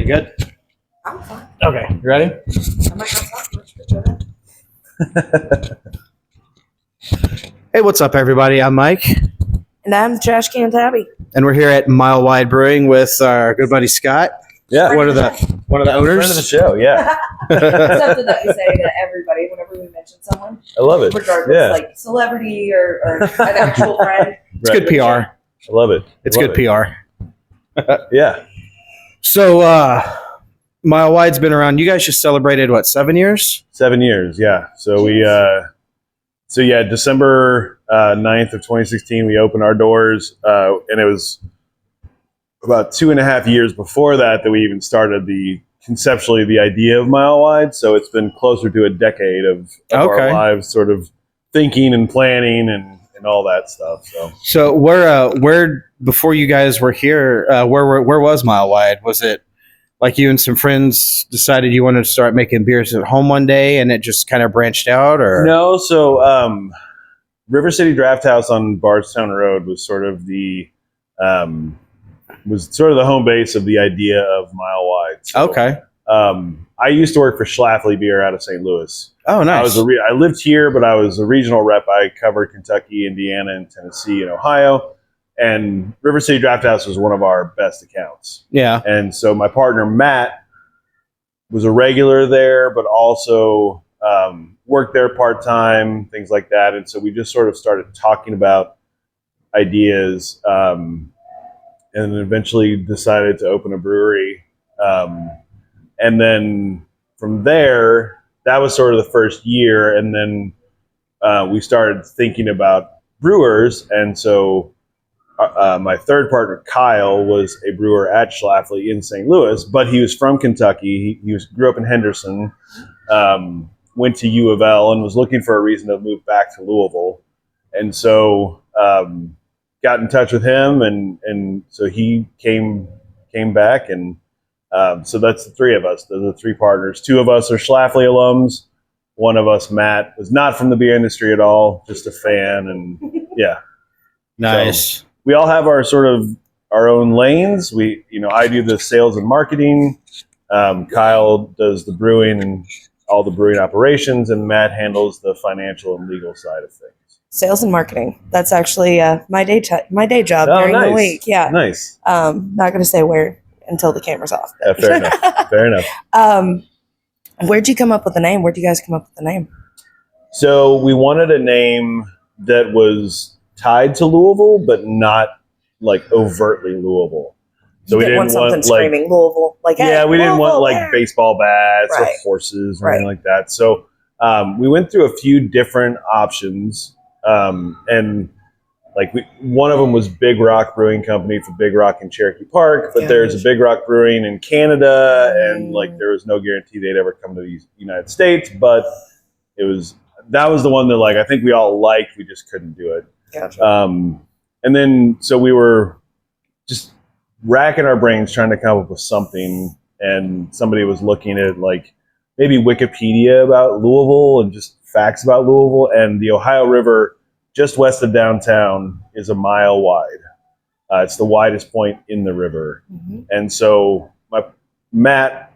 You good? I'm fine. Okay. You ready? I might not talk much, but go ahead. Hey, what's up, everybody? I'm Mike, And I'm Trash Can Tabby. and we're here at Mile Wide Brewing with our good buddy Scott. Yeah, One of the owners. friend of the show. Yeah, Something that we say to everybody whenever we mention someone, I love it. regardless, Yeah, like celebrity or an actual friend. It's good PR. I love it. It's good PR. Yeah, So, Mile Wide's been around. You guys just celebrated, what, 7 years? 7 years. Yeah, so we, December 9th of 2016, we opened our doors, and it was about 2.5 years before that we even started conceptually the idea of Mile Wide. So it's been closer to a decade of our lives, sort of thinking and planning and all that stuff. So, where before you guys were here, where was Mile Wide? Was it like you and some friends decided you wanted to start making beers at home one day, and it just kind of branched out, or no? So River City Draft House on Bardstown Road was sort of the home base of the idea of Mile Wide. So, okay. I used to work for Schlafly Beer out of St. Louis. Oh, nice. I lived here, but I was a regional rep. I covered Kentucky, Indiana, and Tennessee, and Ohio. And River City Draft House was one of our best accounts. Yeah. And so my partner, Matt, was a regular there, but also worked there part-time, things like that. And so we just sort of started talking about ideas and then eventually decided to open a brewery. And then from there, that was sort of the first year. And then we started thinking about brewers. And so my third partner, Kyle, was a brewer at Schlafly in St. Louis, but he was from Kentucky. He grew up in Henderson, went to U of L, and was looking for a reason to move back to Louisville. And so got in touch with him, and so he came back, and so that's the three of us. Those are the three partners. Two of us are Schlafly alums. One of us, Matt, was not from the beer industry at all, just a fan, and yeah. Nice. So we all have our sort of our own lanes. I do the sales and marketing. Kyle does the brewing and all the brewing operations, and Matt handles the financial and legal side of things. Sales and marketing. That's actually my day job during the week. Yeah. Nice. Not going to say where until the camera's off. Fair enough. Fair enough. Where'd you come up with the name? Where'd you guys come up with the name? So we wanted a name that was tied to Louisville, but not like overtly Louisville. So we didn't want something screaming Louisville. Like, yeah, hey, we didn't want like there. baseball bats or horses or anything like that. So we went through a few different options, and like one of them was Big Rock Brewing Company for Big Rock in Cherokee Park, but there's a Big Rock Brewing in Canada, and like there was no guarantee they'd ever come to the United States. But that was the one that like I think we all liked. We just couldn't do it. Gotcha. And then so we were just racking our brains trying to come up with something, and somebody was looking at like maybe Wikipedia about Louisville and just facts about Louisville, and the Ohio River just west of downtown is a mile wide. It's the widest point in the river. Mm-hmm. And so Matt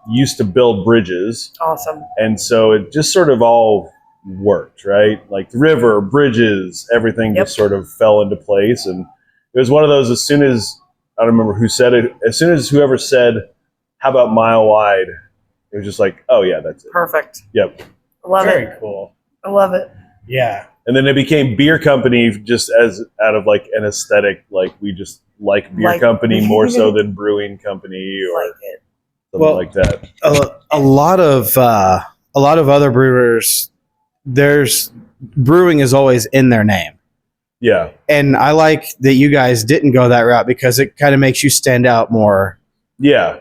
used to build bridges. Awesome. And so it just sort of all worked, right? Like the river, bridges, everything just sort of fell into place. And it was one of those, as soon as, I don't remember who said it, as soon as whoever said, how about Mile Wide? It was just like, oh yeah, that's it. Perfect. Yep. Love it. Very cool. I love it. Yeah. And then it became Beer Company just as out of like an aesthetic, like we just like Beer Company more so than Brewing Company or something like that. A lot of other brewers, there's brewing is always in their name. Yeah. And I like that you guys didn't go that route because it kind of makes you stand out more. Yeah.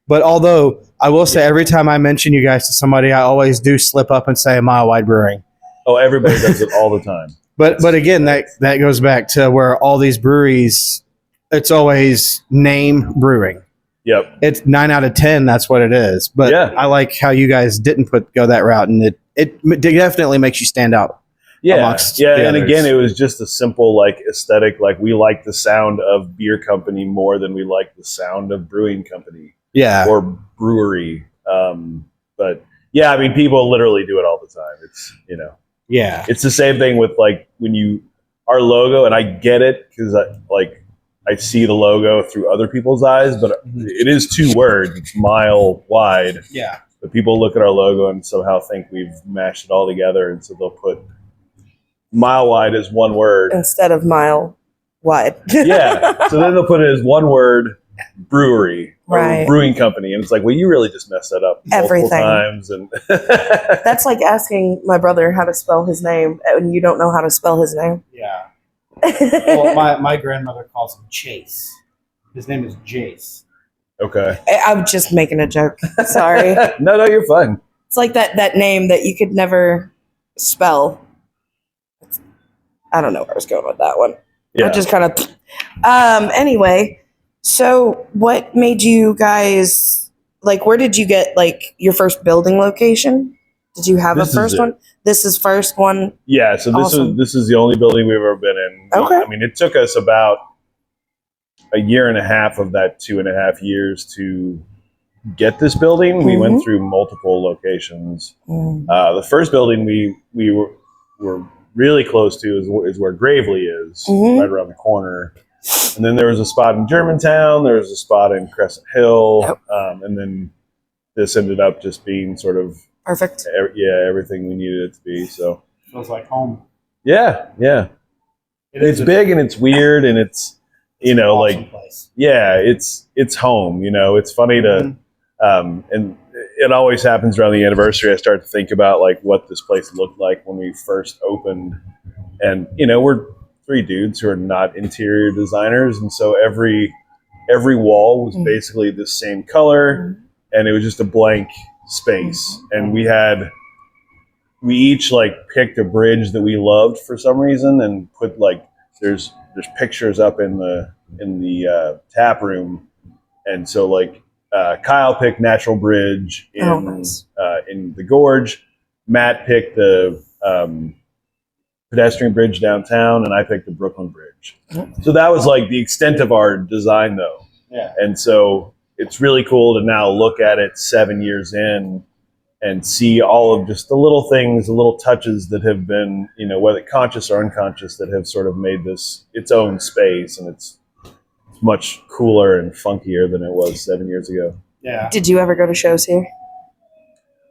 But although I will say every time I mention you guys to somebody, I always do slip up and say Mile Wide Brewing. Oh, everybody does it all the time. But again, that goes back to where all these breweries, it's always name brewing. Yep. It's 9 out of 10. That's what it is. But I like how you guys didn't go that route, and it definitely makes you stand out amongst yeah. the And others. again, it was just a simple like aesthetic. Like we like the sound of beer company more than we like the sound of brewing company Yeah. or brewery. But yeah, I mean, people literally do it all the time. It's, you know, Yeah. it's the same thing with like when our logo, and I get it because I see the logo through other people's eyes, but it is 2 words. It's mile wide. Yeah. But people look at our logo and somehow think we've mashed it all together, and so they'll put mile wide as 1 word instead of mile wide. Yeah. So then they'll put it as 1 word, brewery or Right. brewing company, and it's like, well, you really just messed that up multiple Everything. times, and That's like asking my brother how to spell his name, and you don't know how to spell his name. Yeah. Well, my grandmother calls him Chase. His name is Jace. Okay. I'm just making a joke. Sorry. No, you're fine. It's like that name that you could never spell. I don't know where I was going with that one. Yeah. I just kind of. Anyway, so what made you guys like? Where did you get like your first building location? Did you have This a is first it. one? This is first one. Yeah. So Awesome. this is the only building we've ever been in. Okay. I mean, it took us about a year and a half of that 2.5 years to get this building. We went through multiple locations. The first building we were really close to is where Gravely is, right around the corner. And then there was a spot in Germantown. There was a spot in Crescent Hill. Yep. And then this ended up just being sort of Perfect. everything we needed it to be. So Feels like home. yeah. It's big and it's weird and it's an awesome like place. yeah, it's home. It's funny to and it always happens around the anniversary. I start to think about like what this place looked like when we first opened, and we're 3 dudes who are not interior designers, and so every wall was basically the same color, and it was just a blank space. And we each like picked a bridge that we loved for some reason, and put like there's pictures up in the tap room, and so like. Kyle picked Natural Bridge in the Gorge. Matt picked the pedestrian bridge downtown, and I picked the Brooklyn Bridge. So that was like the extent of our design, though. Yeah. And so it's really cool to now look at it 7 years in and see all of just the little things, the little touches that have been, whether conscious or unconscious, that have sort of made this its own space, and it's much cooler and funkier than it was 7 years ago. Yeah. Did you ever go to shows here?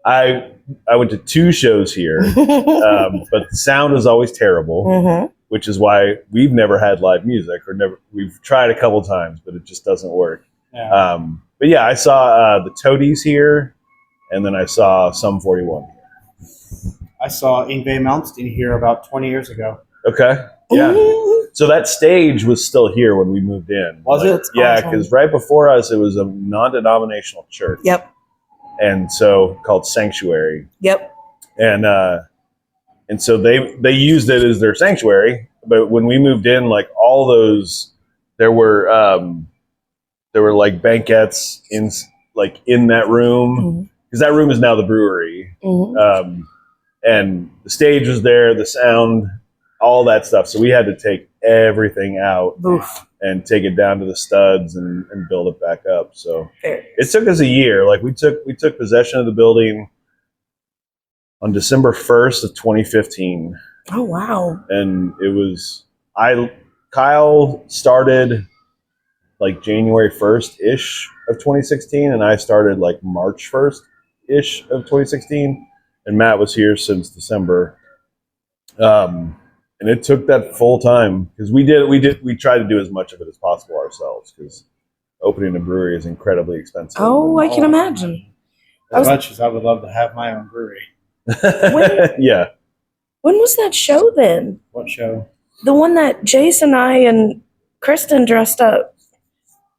I went to 2 shows here, but the sound was always terrible, which is why we've never had live music, we've tried a couple times, but it just doesn't work. Yeah. But yeah, I saw the Toadies here, and then I saw Sum 41 here. I saw Yngwie Malmsteen here about 20 years ago. Okay. Yeah. So that stage was still here when we moved in. Was it? Yeah, because right before us, it was a non-denominational church. Yep. And so called Sanctuary. Yep. And so they used it as their sanctuary. But when we moved in, like all those, there were like banquettes in that room, because that room is now the brewery. And the stage was there, the sound, all that stuff. So we had to take everything out and take it down to the studs and build it back up. So it took us a year. Like we took possession of the building on December 1st of 2015. Oh, wow. And it was, Kyle started like January 1st-ish of 2016, and I started like March 1st-ish of 2016, and Matt was here since December. And it took that full time, because we tried to do as much of it as possible ourselves, because opening a brewery is incredibly expensive. Oh, I can imagine. As much as I would love to have my own brewery. Yeah. When was that show then? What show? The one that Jason and I and Kristen dressed up,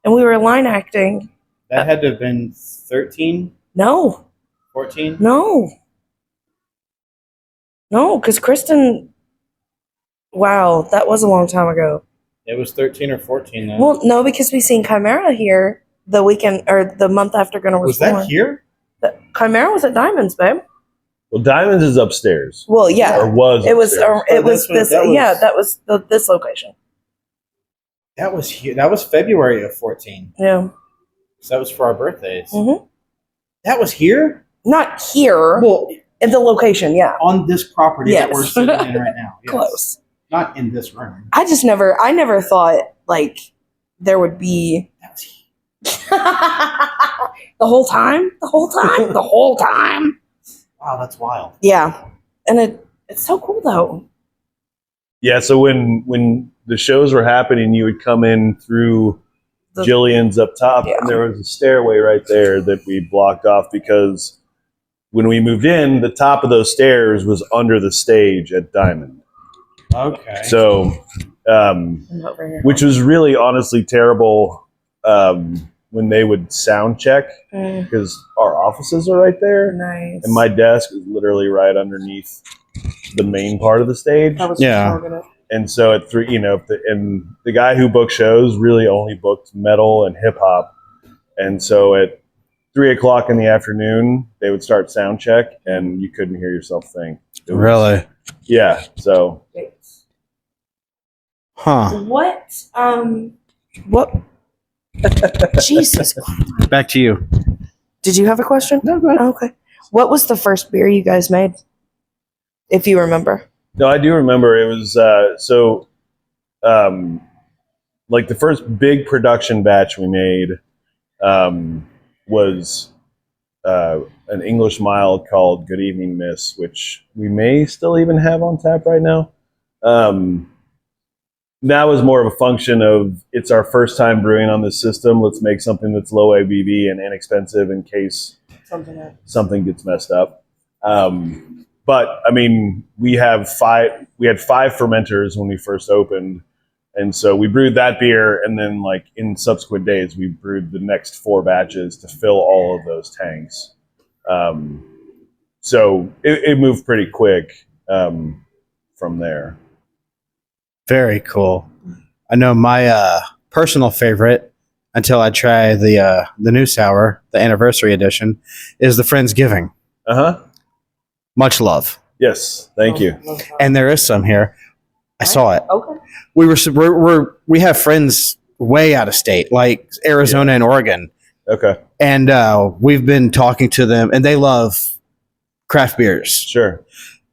and we were line acting. That had to have been 13? No. 14? No, because Kristen... Wow, that was a long time ago. It was 13 or 14 then. Well, no, because we seen Chimera here the weekend or the month after Gunnar was born. Was that here? Chimera was at Diamonds, babe. Well, Diamonds is upstairs. Well, yeah, Or was it was. upstairs. It was this. That was this location. That was that was February of 14. Yeah. So that was for our birthdays. Mm-hmm. That was here? Not here. Well, in the location, yeah. on this property that we're Yes. sitting in right now. Yes. Close. Not in this room. I never thought like there would be That was here. the whole time. Wow, that's wild. Yeah, and it's so cool though. Yeah, so when the shows were happening, you would come in through Jillian's up top, Yeah. and there was a stairway right there that we blocked off because when we moved in, the top of those stairs was under the stage at Diamond. Okay. So, I'm over here. which was really honestly terrible when they would sound check because our offices are right there, Nice. and my desk is literally right underneath the main part of the stage. That was Yeah. targeted. And so at 3, and the guy who booked shows really only booked metal and hip hop. And so at 3:00 in the afternoon, they would start sound check, and you couldn't hear yourself think. It was- Really? Yeah. So Huh. What? Jesus Christ. Back to you. Did you have a question? No, go ahead. Okay. What was the first beer you guys made? If you remember. no, I do remember it was like the first big production batch we made was an English mild called Good Evening Miss, which we may still even have on tap right now. That was more of a function of it's our first time brewing on this system. Let's make something that's low ABV and inexpensive in case something gets messed up. But I mean, we had 5 fermenters when we first opened. And so we brewed that beer, and then like in subsequent days, we brewed the next 4 batches to fill all of those tanks. So it moved pretty quick from there. Very cool. I know my personal favorite, until I try the new sour, the anniversary edition, is the Friendsgiving. Uh-huh. Much love. Yes. Thank you. And there is some here. I saw it. Okay. We have friends way out of state, like Arizona and Oregon, Okay. and we've been talking to them, and they love craft beers, Sure.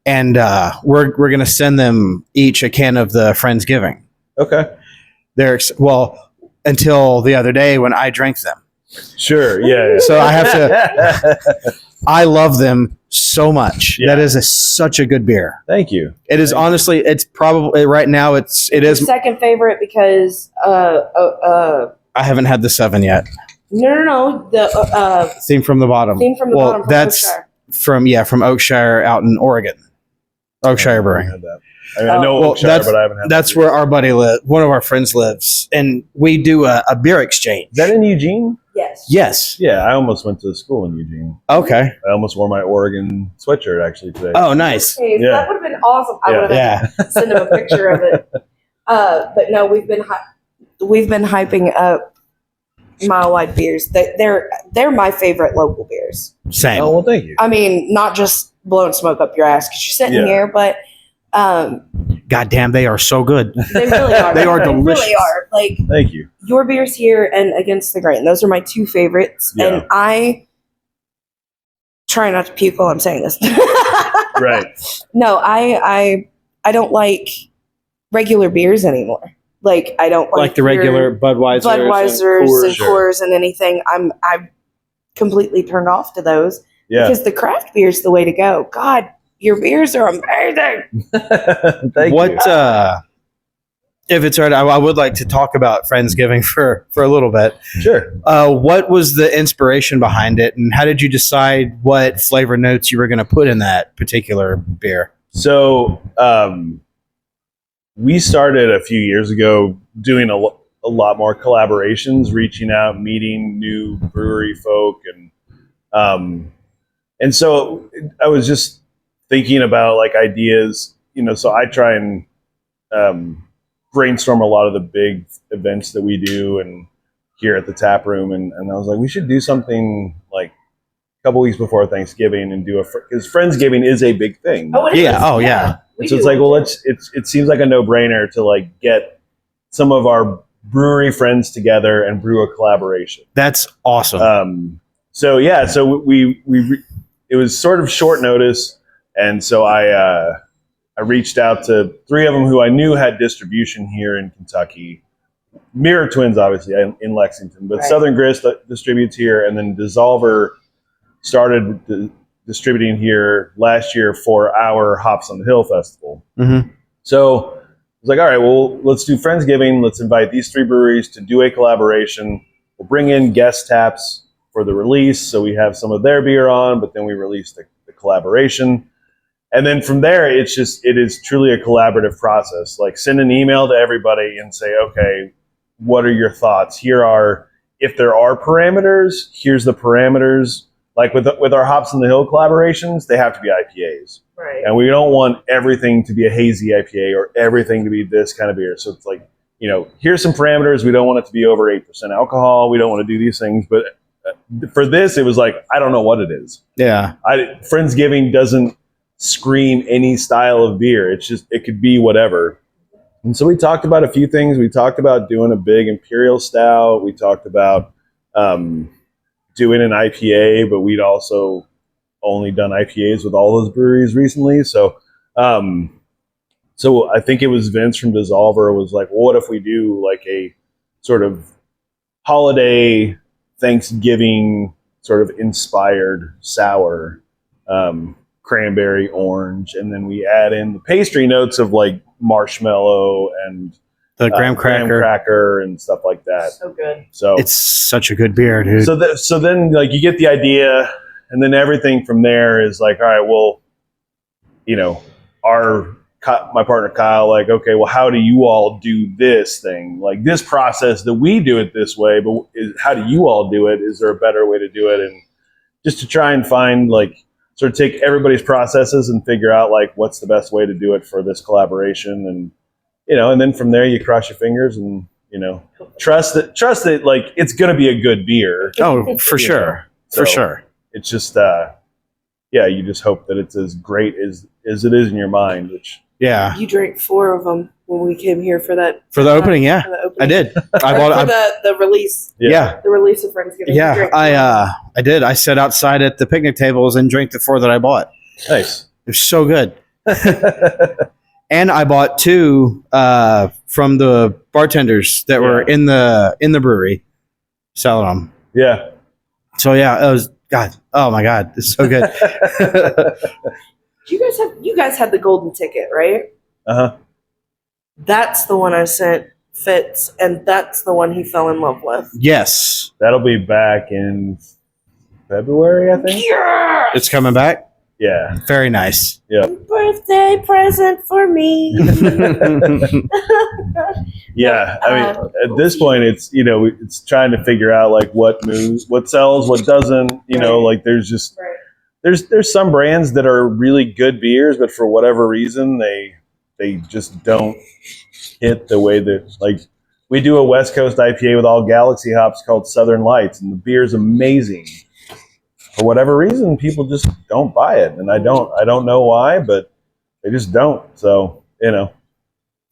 and we're gonna send them each a can of the Friendsgiving. Okay. Well, until the other day when I drank them, Sure. Yeah. so I have to. I love them so much. Yeah. That is such a good beer. Thank you. It is honestly. It's probably right now. It is. Second favorite because I haven't had the 7 yet. no the Theme from the bottom. theme from the Well, bottom from that's Oakshire. from Oakshire out in Oregon. Oakshire I Brewing. haven't had that. I mean, I know Well, Oakshire, that's- but I haven't had That's that. where our buddy one of our friends lives, and we do a beer exchange. Is that in Eugene? Yes. Yes. Yeah, I almost went to school in Eugene. Okay. I almost wore my Oregon sweatshirt actually today. Oh, nice. Hey, Yeah. That would have been awesome. I Yeah. would have Yeah. sent him a picture of it. But no, we've been hyping up Mile Wide beers. They're my favorite local beers. Same. Oh, well, thank you. I mean, not just blowing smoke up your ass because you're sitting Yeah. here, but God damn, they are so good. they really are. They are They delicious. really are. Like Thank you. your beers here and Against the Grain. Those are my 2 favorites. Yeah. And I try not to puke while I'm saying this. Right. No, I don't like regular beers anymore. Like I don't Like the your regular Budweisers. and Budweisers Coors. and Coors and anything. I'm completely turned off to those Yeah. because the craft beer is the way to go. God, your beers are amazing. Thank you. What? If it's right, I would like to talk about Friendsgiving for a little bit. Sure. What was the inspiration behind it, and how did you decide what flavor notes you were going to put in that particular beer? So we started a few years ago doing a lot more collaborations, reaching out, meeting new brewery folk, and so I was just thinking about like ideas, so I try and brainstorm a lot of the big events that we do and here at the tap room, and I was like, we should do something like couple weeks before Thanksgiving and do because Friendsgiving is a big thing. Oh, it is. Yeah. Oh, yeah. So it's like, well, it seems like a no-brainer to like get some of our brewery friends together and brew a collaboration. That's awesome. So it was sort of short notice, and so I reached out to 3 of them who I knew had distribution here in Kentucky. Mirror Twins, obviously, in Lexington, but Right. Southern Grist distributes here, and then Dissolver started distributing here last year for our Hops on the Hill festival. Mm-hmm. So I was like, all right, well, let's do Friendsgiving. Let's invite these 3 breweries to do a collaboration. We'll bring in guest taps for the release, so we have some of their beer on, but then we release the collaboration. And then from there, it is truly a collaborative process. Like send an email to everybody and say, okay, what are your thoughts? If there are parameters, here's the parameters. Like with our Hops on the Hill collaborations, they have to be IPAs. Right. And we don't want everything to be a hazy IPA or everything to be this kind of beer. So it's like, here's some parameters. We don't want it to be over 8% alcohol. We don't want to do these things. But for this, it was like, I don't know what it is. Yeah. Friendsgiving doesn't scream any style of beer. It's just, it could be whatever. And so we talked about a few things. We talked about doing a big imperial stout. We talked about doing an IPA, but we'd also only done IPAs with all those breweries recently. So I think it was Vince from Dissolver was like, well, what if we do like a sort of holiday Thanksgiving sort of inspired sour, cranberry, orange, and then we add in the pastry notes of like marshmallow and The graham cracker and stuff like that. So good. So It's such a good beer, dude. so then like you get the idea, and then everything from there is like, all right, well, my partner Kyle, like, okay, well, how do you all do this thing? Like this process that we do it this way, but how do you all do it? Is there a better way to do it? And just to try and find like sort of take everybody's processes and figure out like what's the best way to do it for this collaboration. And and then from there you cross your fingers and trust that like it's gonna be a good beer. Oh, for sure. For sure. It's just you just hope that it's as great as it is in your mind, which Yeah. You drank 4 of them when we came here for that. For the opening, yeah. For the opening. I did. I Or bought for the release. Yeah. The release of Friendsgiving. You Yeah. drank 4. I did. I sat outside at the picnic tables and drank the 4 that I bought. Nice. It's so good. And I bought 2 from the bartenders that were in the brewery selling them. Yeah. So yeah, it was God. Oh my God, it's so good. You guys had the golden ticket, right? Uh-huh. That's the one I sent Fitz, and that's the one he fell in love with. Yes, That'll be back in February, I think. Yeah! it's coming back. Yeah. Very nice. Birthday present for me. Yeah. I mean, at this point, it's it's trying to figure out like what moves, what sells, what doesn't. Like there's just there's some brands that are really good beers, but for whatever reason they just don't hit the way that like we do a West Coast IPA with all Galaxy hops called Southern Lights, and the beer's amazing. For whatever reason, people just don't buy it, and I don't know why, but they just don't. So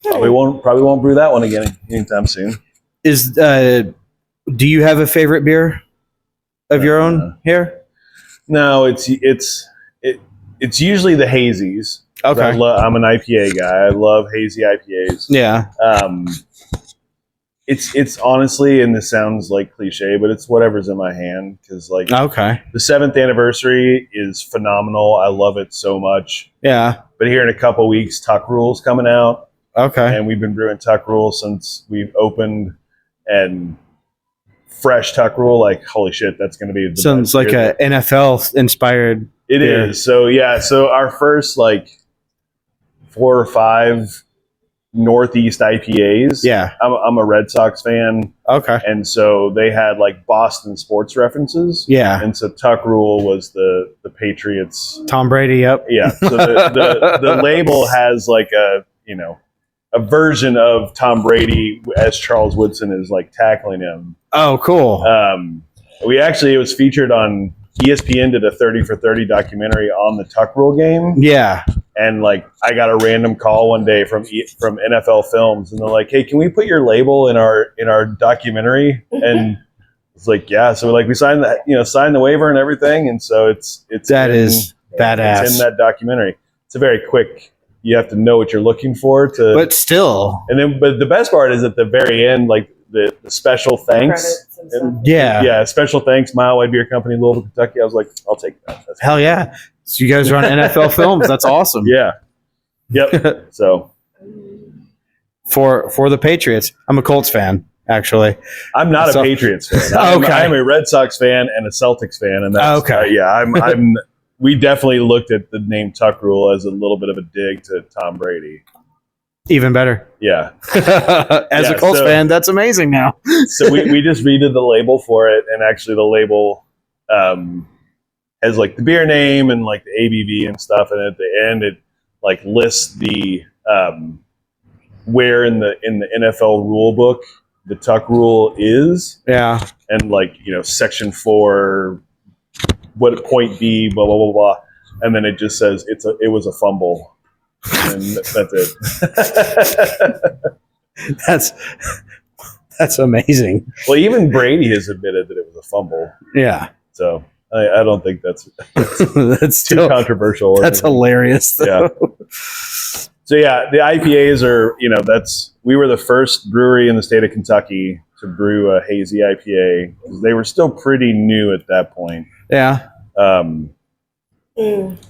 probably won't brew that one again anytime soon. Do you have a favorite beer of your own here? No, it's usually the hazies. Okay. I'm an IPA guy. I love hazy IPAs. Yeah. It's honestly, and this sounds like cliche, but it's whatever's in my hand because like Okay. the 7th anniversary is phenomenal. I love it so much. Yeah. But here in a couple weeks, Tuck Rule's coming out, Okay. and we've been brewing Tuck Rule since we've opened. And fresh Tuck Rule, like holy shit, that's going to be the Sounds best like beer a NFL inspired. It beer. is. So yeah, so our first like 4 or 5 Northeast IPAs. Yeah. I'm a Red Sox fan, Okay. and so they had like Boston sports references. Yeah. And so Tuck Rule was the Patriots. Tom Brady. Yep. Yeah. So the label has like a version of Tom Brady as Charles Woodson is like tackling him. Oh, cool. It was featured on ESPN did a 30 for 30 documentary on the Tuck Rule game. Yeah. And like, I got a random call one day from NFL Films, and they're like, "Hey, can we put your label in our documentary?" And it's like, yeah. So we signed the waiver and everything, and so it's That is badass. It's in that documentary. It's a very quick. You have to know what you're looking for to. But still. But the best part is at the very end, like the special thanks. Yeah, special thanks, Mile Wide Beer Company, Louisville, Kentucky. I was like, I'll take that. That's hell yeah. So you guys are on NFL Films. That's awesome. Yeah. Yep. So for the Patriots, I'm a Colts fan, actually. I'm not a Patriots fan. Okay. I'm a Red Sox fan and a Celtics fan, and that's okay. Yeah, I'm. We definitely looked at the name Tuck Rule as a little bit of a dig to Tom Brady. Even better. Yeah. As a Colts fan, that's amazing now. So we just redid the label for it, and actually the label has like the beer name and like the ABV and stuff, and at the end it like lists the where in the NFL rule book the Tuck Rule is. Yeah. And like, section 4, what point B, blah blah blah blah, and then it just says it was a fumble. And that's it. That's amazing. Well, even Brady has admitted that it was a fumble. Yeah. So I don't think that's that's too controversial. That's hilarious. Though. Yeah. So yeah, the IPAs are, we were the first brewery in the state of Kentucky to brew a hazy IPA because they were still pretty new at that point. Yeah. And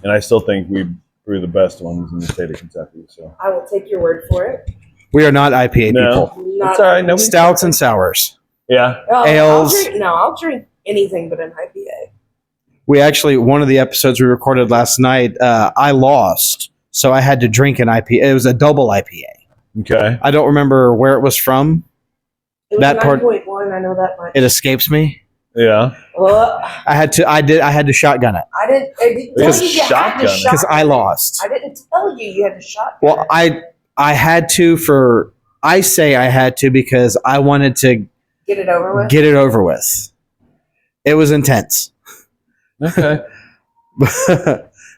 I still think we brew the best ones in the state of Kentucky. So I will take your word for it. We are not IPA people. That's all right. Stouts and sours. Yeah. Ales. I'll drink anything but an IPA. We actually, one of the episodes we recorded last night, I lost, so I had to drink an IPA. It was a double IPA. Okay. I don't remember where it was from. It was that part, 9.1, I know that much. It escapes me. Yeah. Well, I had to shotgun it. I didn't tell you you had to shotgun. Because I lost. I didn't tell you had to shotgun. Well, I had to I say I had to because I wanted to get it over with. It was intense. Okay.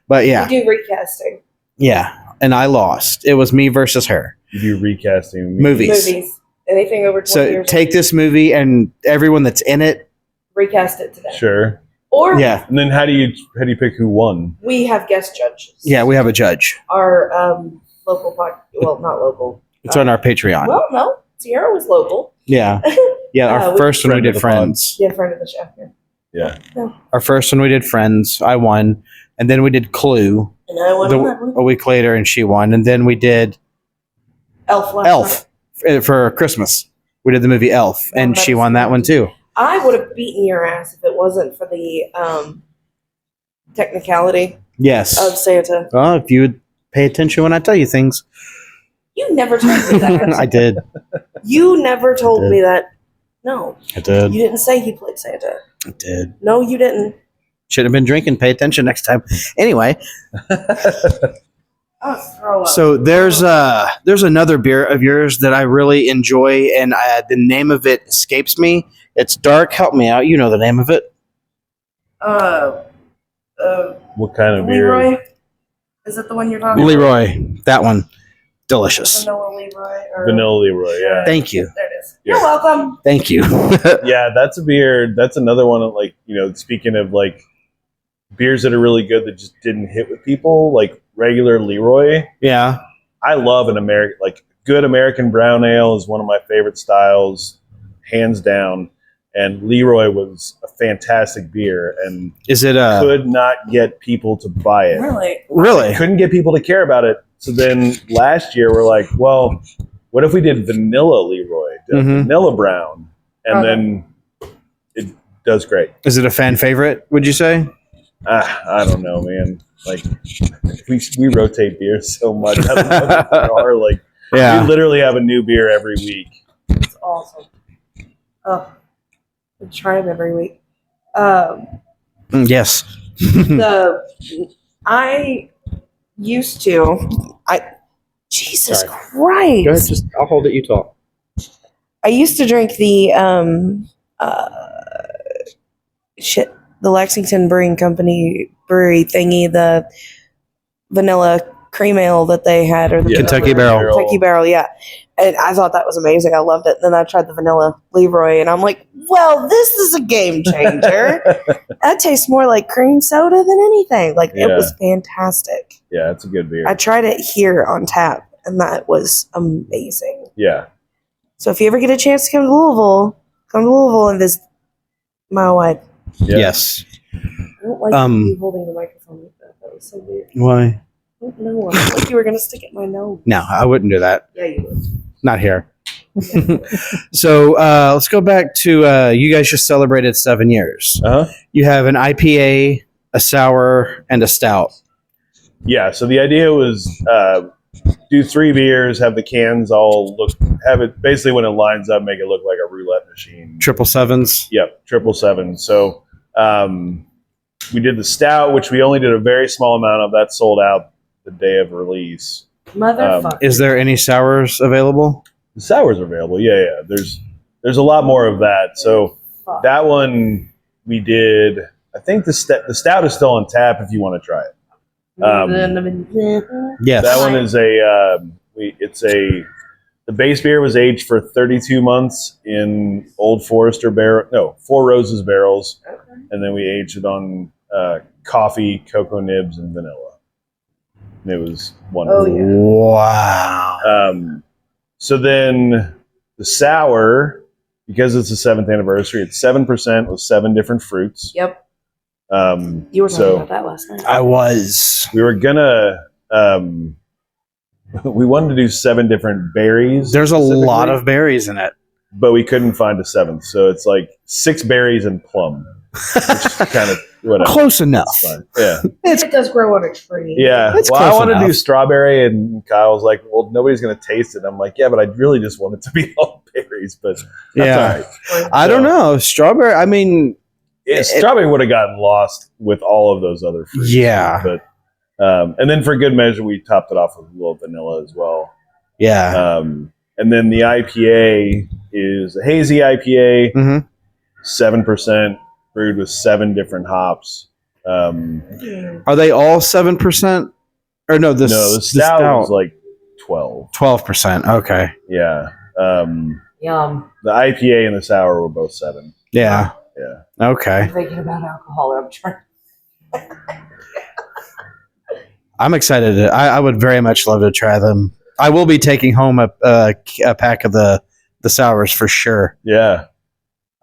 But yeah. You do recasting. Yeah. And I lost. It was me versus her. You do recasting movies. Anything over 20 years. So take this movie and everyone that's in it. Recast it today. Sure. Or yeah. And then how do you pick who won? We have guest judges. Yeah, we have a judge. Our local not local. It's on our Patreon. Well, no. Sierra was local. Yeah. Yeah, our first one we did Friends. Yeah, friend of the show. Yeah. Our first one we did Friends. I won. And then we did Clue. And I won a week later, and she won. And then we did Elf for Christmas. We did the movie Elf, and she won that one too. I would have beaten your ass if it wasn't for the technicality of Santa. Well, if you would pay attention when I tell you things. You never told me that. I did. You never told me that. No. I did. You didn't say he played Santa. I did. No, you didn't. Should have been drinking. Pay attention next time. Anyway. So there's another beer of yours that I really enjoy, and the name of it escapes me. It's dark. Help me out. You know the name of it. What kind of beer? Leroy? Is it the one you're talking about? Leroy. That one. Delicious. Vanilla Leroy. Vanilla Leroy, yeah. Thank you. There it is. You're welcome. Thank you. Yeah, that's a beer. That's another one of speaking of beers that are really good that just didn't hit with people, like regular Leroy. Yeah. I love an good American brown ale is one of my favorite styles, hands down. And Leroy was a fantastic beer, and could not get people to buy it. Really? Couldn't get people to care about it. So then last year we're like, well, what if we did vanilla Leroy, vanilla brown, and then it does great. Is it a fan favorite? Would you say? I don't know, man. We rotate beers so much. I don't know if there are we literally have a new beer every week. It's awesome. Oh. I try them every week. Yes. Jesus Christ. Go ahead, I'll hold it, you talk. I used to drink the the Lexington Brewing Company brewery thingy, the vanilla cream ale that they had, or the Yeah, Kentucky Barrel. Kentucky Barrel, yeah. And I thought that was amazing. I loved it. Then I tried the vanilla Leroy, and I'm like, well, this is a game changer. That tastes more like cream soda than anything. Like, it Yeah. was fantastic. Yeah, it's a good beer. I tried it here on tap, and that was amazing. Yeah. So if you ever get a chance to come to Louisville and visit Mile Wide. Yeah. Yes. I don't like you holding the microphone like that. That was so weird. Why? I don't know. I felt like you were going to stick it in my nose. No, I wouldn't do that. Yeah, you would. Not here. So let's go back to you guys just celebrated 7 years. Uh-huh. You have an IPA, a sour, and a stout. Yeah, so the idea was do 3 beers, have the cans have it basically when it lines up, make it look like a roulette machine. 777s. Yep, 777. So we did the stout, which we only did a very small amount of. That sold out the day of release. Motherfucker. Is there any sours available? The sours are available. Yeah. There's a lot more of that. So that one we did. I think the stout is still on tap if you want to try it. Yes. That one is the base beer was aged for 32 months in Old Forester Four Roses barrels, and then we aged it on coffee, cocoa nibs, and vanilla. And it was wonderful. Oh, yeah. Wow. So then the sour, because it's the 7th anniversary, it's 7% with 7 different fruits. Yep. You were talking about that last night. I was. We were gonna we wanted to do 7 different berries. There's a lot of berries in it. but we couldn't find a 7th. So it's like 6 berries and plum, which is kind of whatever. Close enough. It's fine. Yeah. It does grow on a tree. Yeah. It's Well, I close want to enough. do strawberry, and Kyle was like, well, nobody's going to taste it. I'm like, yeah, but I really just want it to be all berries, but that's Yeah. all right. I don't know. Strawberry, I mean, Yeah, strawberry would have gotten lost with all of those other fruits. Yeah. But and then for good measure, we topped it off with a little vanilla as well. yeah. And then the IPA is a hazy IPA, Mhm. 7% brewed with 7 different hops. Are they all 7%? Or no, The stout was like 12. 12%. Okay. Yeah. Yum. The IPA and the sour were both 7. Yeah. Yeah. Okay. I'm thinking about alcohol. I'm trying. I'm excited. I would very much love to try them. I will be taking home a pack of the sours for sure. Yeah.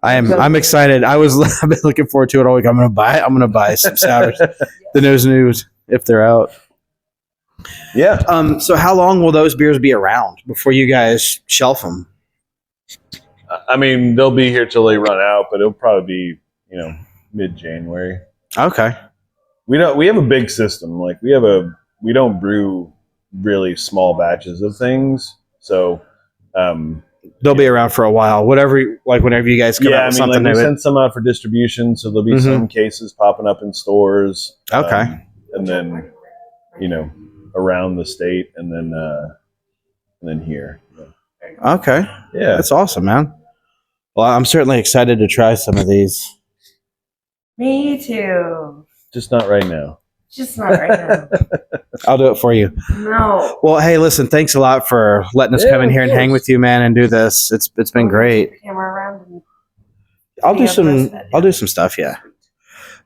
I'm excited. I've been looking forward to it all week. I'm gonna buy some sours. The nose news if they're out. Yeah. So how long will those beers be around before you guys shelf them? I mean, they'll be here till they run out, but it'll probably be, mid-January. Okay. We have a big system. Like we don't brew really small batches of things. So, They'll be around for a while. Whenever you guys come out with something we new. send some out for distribution, so there'll be some cases popping up in stores. Okay. And then, around the state, and then here. Okay. Yeah. That's awesome, man. Well, I'm certainly excited to try some of these. Me too. Just not right now. Just not right now. I'll do it for you. No. Well, hey, listen, thanks a lot for letting us Yeah, come in of here and course. hang with you, man, and do this. It's been great. Camera around and I'll do Yeah, the rest some of it, I'll do some stuff, yeah.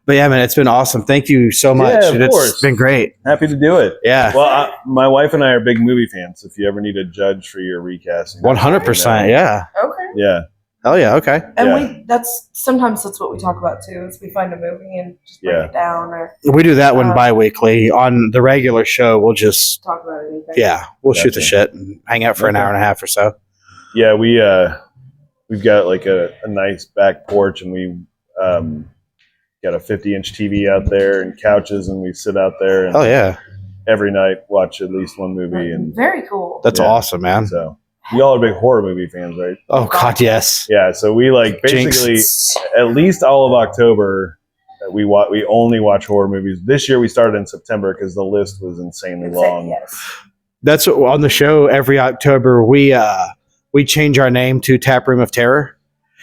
But yeah, man, it's been awesome. Thank you so much. Yeah, of It's course. been great. Happy to do it. Yeah. Well, my wife and I are big movie fans. If you ever need a judge for your recasting, 100%. Yeah. okay. Yeah. Hell yeah. Okay. And Yeah. sometimes that's what we talk about too. Is we find a movie and just break Yeah. it down or We do that one Uh, bi-weekly. On the regular show, we'll just talk about anything. we'll shoot the Gotcha. shit and hang out for an Okay. hour and a half or so. Yeah, we've got like a nice back porch, and we got a 50-inch TV out there and couches, and we sit out there and Oh yeah. every night watch at least one movie. And Very cool. That's Yeah. awesome, man. so you all are big horror movie fans, right? Oh god, yes. Yeah, so we basically Jinx. at least all of October we only watch horror movies. This year we started in September because the list was insanely long. Yes. That's what, on the show every October we change our name to Tap Room of Terror.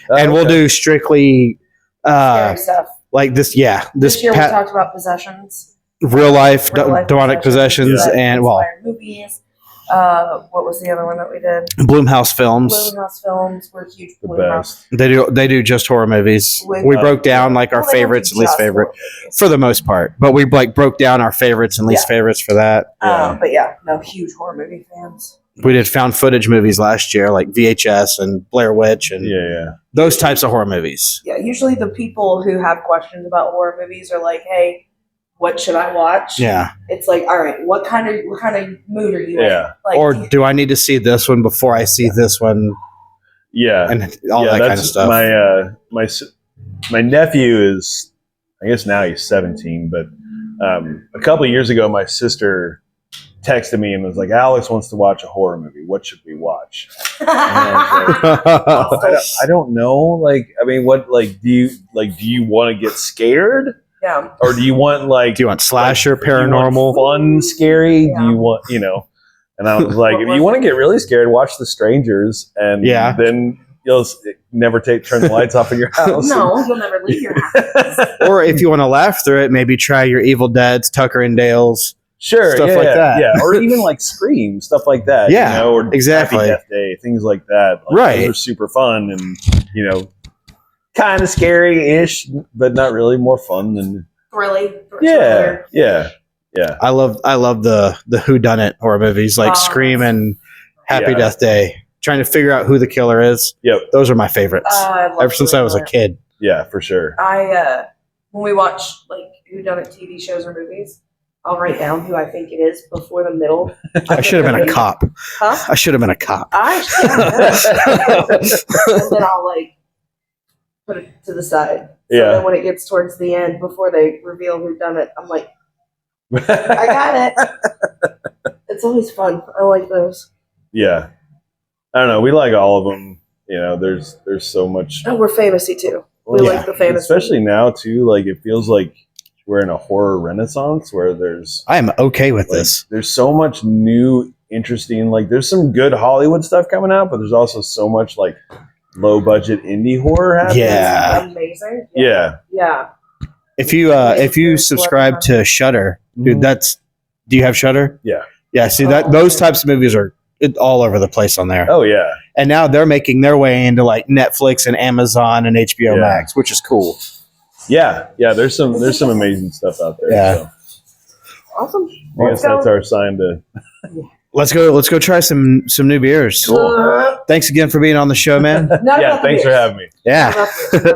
And we'll Okay. do strictly Scary stuff. Like this, yeah. This year we talked about possessions, real life real-life demonic possessions, yeah, and well, inspired movies. What was the other one that we did? Bloomhouse Films. Bloomhouse Films. We're huge The Bloomhouse. best. They do just horror movies. We- We broke down like our Well, they don't favorites do and least just favorite horror movies. for the most part, but we like broke down our favorites and least favorites for that. Yeah. But yeah, no, huge horror movie fans. We did found footage movies last year, like VHS and Blair Witch and Yeah. those types of horror movies. Yeah, usually the people who have questions about horror movies are like, "Hey, what should I watch?" Yeah. It's like, all right, what kind of mood are you Yeah. in? Like, Or do I need to see this one before I see this one Yeah. and all that kind of stuff? My nephew is, I guess now he's 17, but a couple of years ago, my sister texted me and was like, "Alex wants to watch a horror movie. What should we watch?" And I was like, I don't know. Like, I mean, what do you want to get scared, yeah, or do you want do you want slasher, do you want paranormal? fun, scary? Yeah. Do you want And I was like, if you want to get really scared, watch The Strangers, and then you'll never turn the lights off in your house. no, you'll never leave your house. Or if you want to laugh through it, maybe try your Evil Deads, Tucker and Dale's. Sure, Stuff like that. Yeah, or even like Scream, stuff like that. Yeah, or exactly. Happy Death Day, things like that. Like, Right. those are super fun and kind of scary-ish, but not really. More fun than Thriller. yeah. I love the whodunit horror movies like Scream and Happy Yeah. Death Day. Trying to figure out who the killer is. Yep. Those are my favorites. Ever since I was a kid. Yeah, for sure. When we watch like whodunit TV shows or movies, I'll write down who I think it is before the middle. I should have been a cop. Huh? I should have been a cop. I should have. And then I'll put it to the side. So Yeah. then when it gets towards the end, before they reveal who done it, I'm like, I got it. It's always fun. I like those. Yeah. I don't know. We like all of them. There's so much. Oh, we're fantasy too. We Yeah. like the fantasy. Especially now too. Like it feels like we're in a horror renaissance where there's I am okay with this. there's so much new, interesting. Like there's some good Hollywood stuff coming out, but there's also so much like low budget indie horror happening. Yeah. Amazing. Yeah. Yeah. If you subscribe to Shudder, dude, do you have Shudder? Yeah. Yeah. See those types of movies are all over the place on there. Oh yeah. And now they're making their way into like Netflix and Amazon and HBO Yeah. Max, which is cool. Yeah. There's some amazing stuff out there. Yeah. So Awesome. I guess that's our sign to. Let's go try some new beers. Cool. Thanks again for being on the show, man. Yeah. Thanks for having me. Yeah.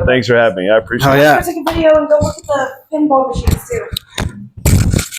Thanks for having me. I appreciate Oh it. yeah. Take a video and go look at the pinball machines too.